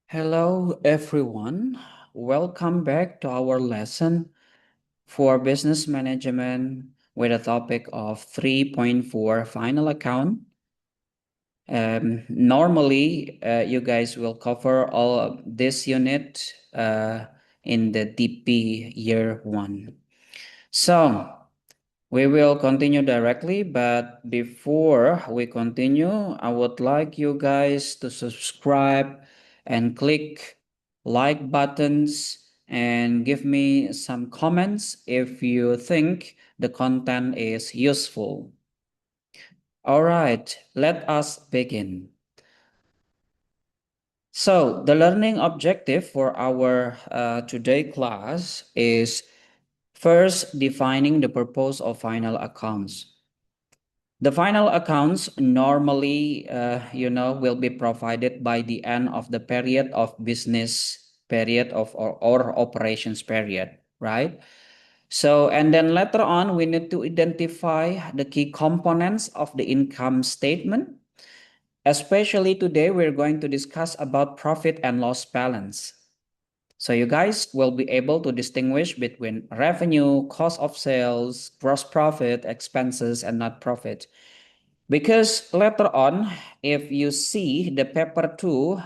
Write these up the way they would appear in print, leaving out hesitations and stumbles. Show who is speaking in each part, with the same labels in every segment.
Speaker 1: Hello, everyone. Welcome back to our lesson for business management with a topic of 3.4 final account. Normally, you guys will cover all of this unit in the DP year one. So, we will continue directly, but before we continue, I would like you guys to subscribe and click like buttons and give me some comments if you think the content is useful. All right, let us begin. So, the learning objective for our today class is first defining the purpose of final accounts. The final accounts normally, will be provided by the end of the period of business period or operations period, right? So, and then later on, we need to identify the key components of the income statement. Especially today, we're going to discuss about profit and loss balance. So you guys will be able to distinguish between revenue, cost of sales, gross profit, expenses, and net profit. Because later on, if you see the paper 2,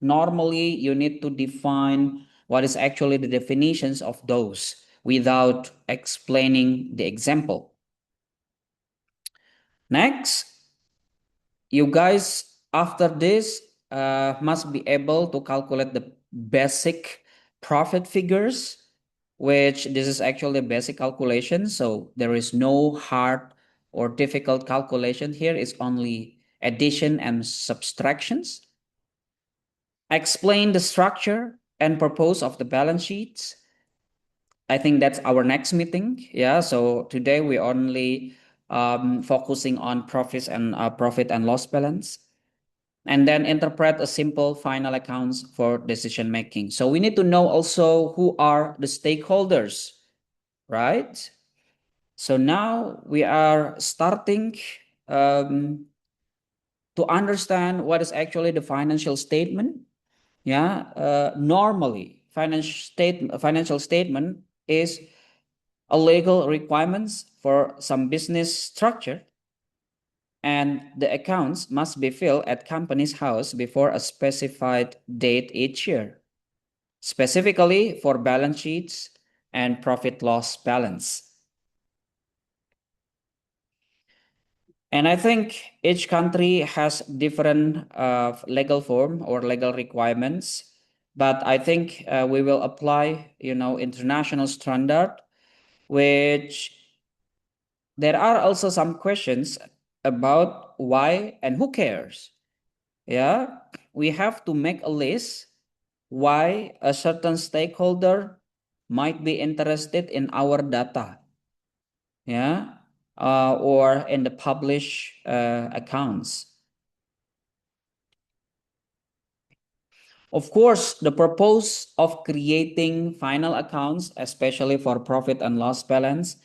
Speaker 1: normally you need to define what is actually the definitions of those without explaining the example. Next, you guys after this must be able to calculate the basic profit figures, which this is actually a basic calculation. So there is no hard or difficult calculation here. It's only addition and subtractions. Explain the structure and purpose of the balance sheets. I think that's our next meeting. Yeah. So today we only focusing on profit and loss balance, and then interpret a simple final accounts for decision making. So we need to know also who are the stakeholders, right? So now we are starting um, to understand what is actually the financial statement. Yeah, normally financial statement is a legal requirements for some business structure, and the accounts must be filed at company's house before a specified date each year, specifically for balance sheets and profit loss balance. And I think each country has different legal form or legal requirements, but I think we will apply, international standard, which there are also some questions about why and who cares. Yeah, we have to make a list why a certain stakeholder might be interested in our data, yeah, or in the published accounts. Of course, the purpose of creating final accounts, especially for profit and loss balance,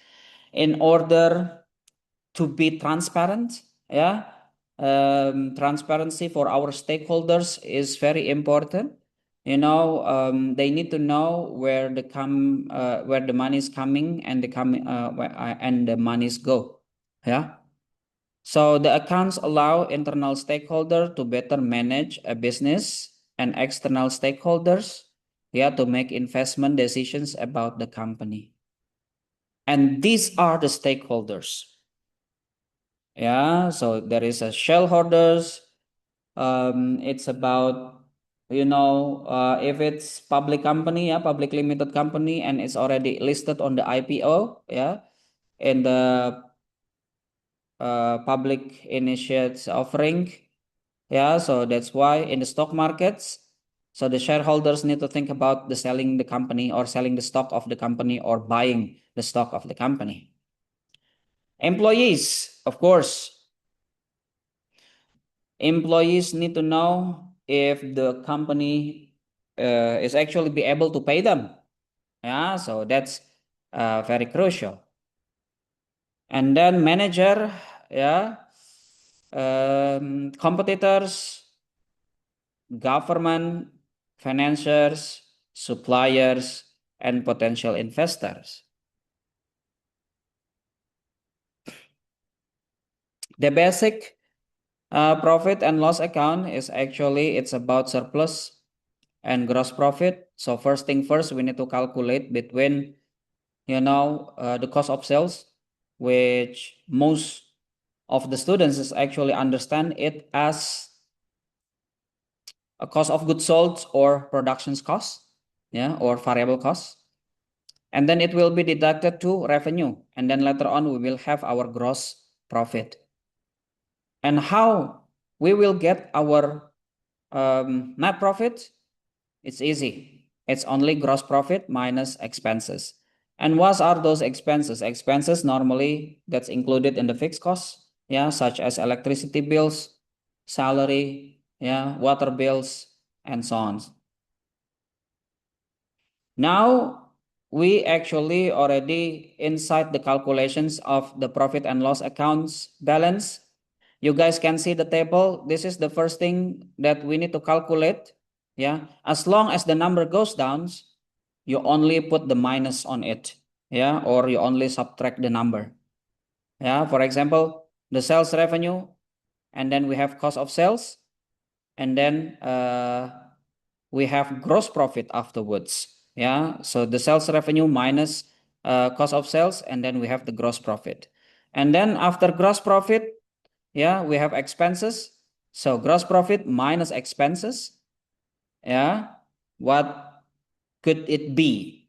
Speaker 1: in order to be transparent, yeah, transparency for our stakeholders is very important. They need to know where the money is coming and and the monies go, yeah. So the accounts allow internal stakeholder to better manage a business and external stakeholders, yeah, to make investment decisions about the company. And these are the stakeholders. Yeah, so there is a shareholders. It's about, if it's public company, yeah, public limited company, and it's already listed on the IPO, yeah, in the public initiates offering. Yeah, so that's why in the stock markets, so the shareholders need to think about the selling the company or selling the stock of the company or buying the stock of the company. Employees, of course, employees need to know if the company is actually be able to pay them. Yeah, so that's very crucial. And then manager, yeah, competitors, government, financiers, suppliers, and potential investors. The basic profit and loss account is actually it's about surplus and gross profit. So first thing first, we need to calculate between the cost of sales, which most of the students is actually understand it as a cost of goods sold or productions cost, or variable cost. And then it will be deducted to revenue. And then later on, we will have our gross profit. And how we will get our net profit? It's easy. It's only gross profit minus expenses. And what are those expenses? Expenses normally that's included in the fixed costs, such as electricity bills, salary, water bills, and so on. Now we actually already inside the calculations of the profit and loss accounts balance. You guys can see the table. This is the first thing that we need to calculate. As long as the number goes down, you only put the minus on it, or you only subtract the number. For example, the sales revenue, and then we have cost of sales, and then we have gross profit afterwards. So the sales revenue minus cost of sales, and then we have the gross profit. And then after gross profit, we have expenses. So gross profit minus expenses. What could it be?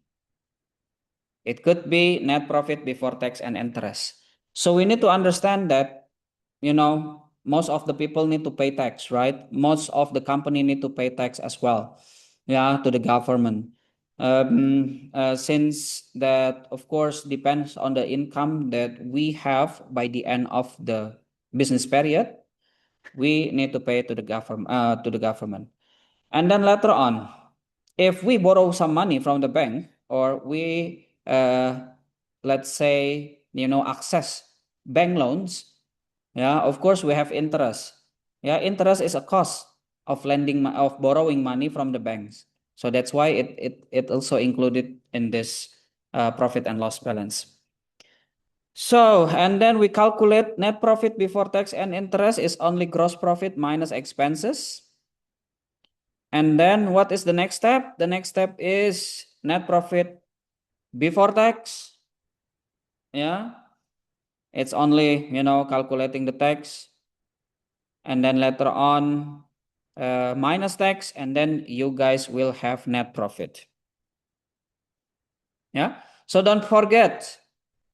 Speaker 1: It could be net profit before tax and interest. So we need to understand that, most of the people need to pay tax, right? Most of the company need to pay tax as well, to the government. Since that, of course, depends on the income that we have by the end of the business period, we need to pay to the government. And then later on, if we borrow some money from the bank, or we let's say access bank loans, of course we have interest. Interest is a cost of borrowing money from the banks. So that's why it also included in this profit and loss balance. So, and then we calculate net profit before tax and interest is only gross profit minus expenses. And then what is the next step? The next step is net profit before tax. It's only, calculating the tax. And then later on, minus tax, and then you guys will have net profit. So don't forget,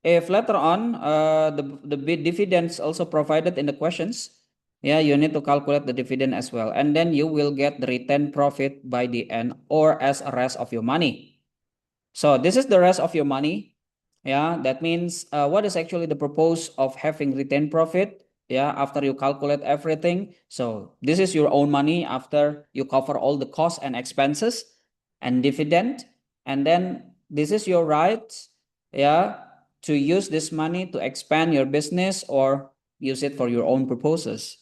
Speaker 1: if later on the dividends also provided in the questions, you need to calculate the dividend as well, and then you will get the retained profit by the end, or as a rest of your money. So this is the rest of your money. That means what is actually the purpose of having retained profit? After you calculate everything, so this is your own money after you cover all the costs and expenses and dividend, and then this is your right to use this money to expand your business or use it for your own purposes,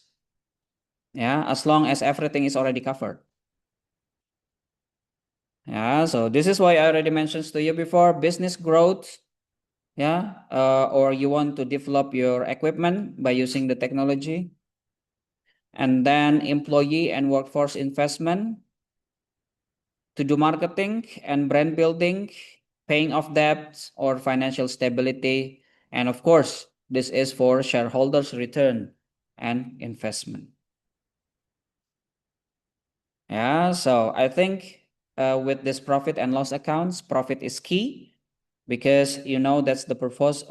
Speaker 1: as long as everything is already covered. So this is why I already mentioned to you before, business growth, or you want to develop your equipment by using the technology. And then employee and workforce investment to do marketing and brand building, paying off debts or financial stability. And of course, this is for shareholders' return and investment. So I think with this profit and loss accounts, profit is key, because that's the purpose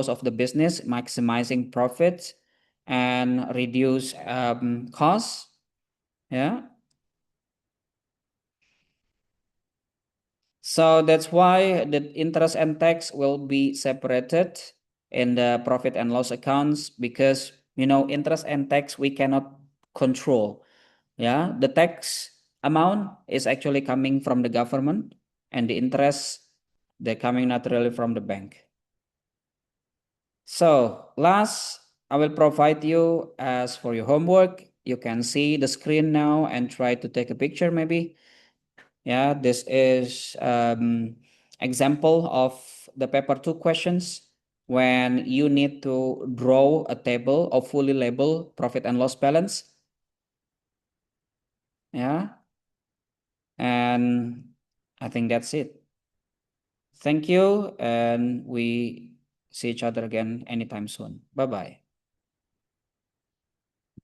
Speaker 1: of the business, maximizing profits and reduce costs. So that's why the interest and tax will be separated in the profit and loss accounts, because interest and tax we cannot control. The tax amount is actually coming from the government, and the interest they're coming naturally from the bank. So last, I will provide you as for your homework. You can see the screen now and try to take a picture maybe. Yeah, this is example of the paper 2 questions when you need to draw a table of fully labeled profit and loss balance. Yeah, and I think that's it. Thank you, and we see each other again anytime soon. Bye bye.